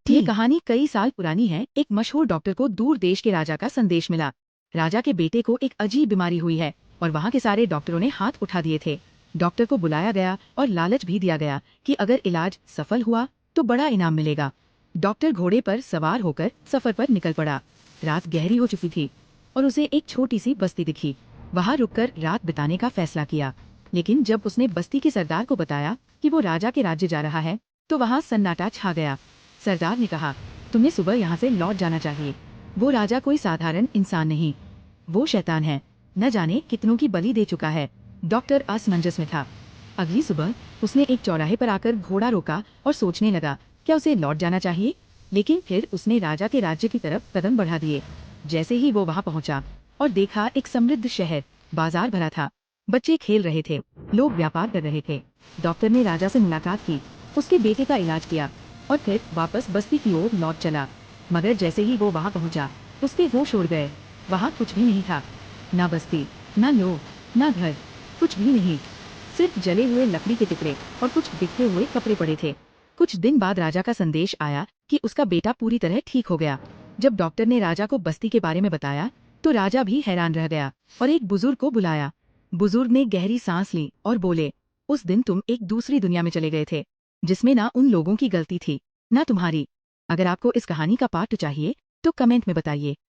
ये कहानी कई साल पुरानी है। एक मशहूर डॉक्टर को दूर देश के राजा का संदेश मिला। राजा के बेटे को एक अजीब बीमारी हुई है और वहाँ के सारे डॉक्टरों ने हाथ उठा दिए थे। डॉक्टर को बुलाया गया और लालच भी दिया गया कि अगर इलाज सफल हुआ तो बड़ा इनाम मिलेगा। डॉक्टर घोड़े पर सवार होकर सफर पर निकल पड़ा। रात गहरी हो चुकी थी और उसे एक छोटी सी बस्ती दिखी। वहाँ रुककर रात बिताने का फैसला किया। लेकिन जब उसने बस्ती के सरदार को बताया कि वो राजा के राज्य जा रहा है तो वहाँ सन्नाटा छा गया। सरदार ने कहा, तुम्हें सुबह यहाँ से लौट जाना चाहिए। वो राजा कोई साधारण इंसान नहीं, वो शैतान है। न जाने कितनों की बलि दे चुका है। डॉक्टर असमंजस में था। अगली सुबह उसने एक चौराहे पर आकर घोड़ा रोका और सोचने लगा क्या उसे लौट जाना चाहिए। लेकिन फिर उसने राजा के राज्य की तरफ कदम बढ़ा दिए। जैसे ही वो वहाँ पहुंचा और देखा एक समृद्ध शहर, बाजार भरा था, बच्चे खेल रहे थे, लोग व्यापार कर रहे थे। डॉक्टर ने राजा से मुलाकात की, उसके बेटे का इलाज किया और फिर वापस बस्ती की ओर लौट चला। मगर जैसे ही वो वहाँ पहुंचा उसके होश उड़ गए। वहाँ कुछ भी नहीं था, ना बस्ती, ना लोग, ना घर, कुछ भी नहीं। सिर्फ जले हुए लकड़ी के टुकड़े और कुछ बिखरे हुए कपड़े पड़े थे। कुछ दिन बाद राजा का संदेश आया कि उसका बेटा पूरी तरह ठीक हो गया। जब डॉक्टर ने राजा को बस्ती के बारे में बताया तो राजा भी हैरान रह गया और एक बुजुर्ग को बुलाया। बुजुर्ग ने गहरी सांस ली और बोले, उस दिन तुम एक दूसरी दुनिया में चले गए थे जिसमें ना उन लोगों की गलती थी ना तुम्हारी। अगर आपको इस कहानी का पार्ट 2 चाहिए तो कमेंट में बताइए।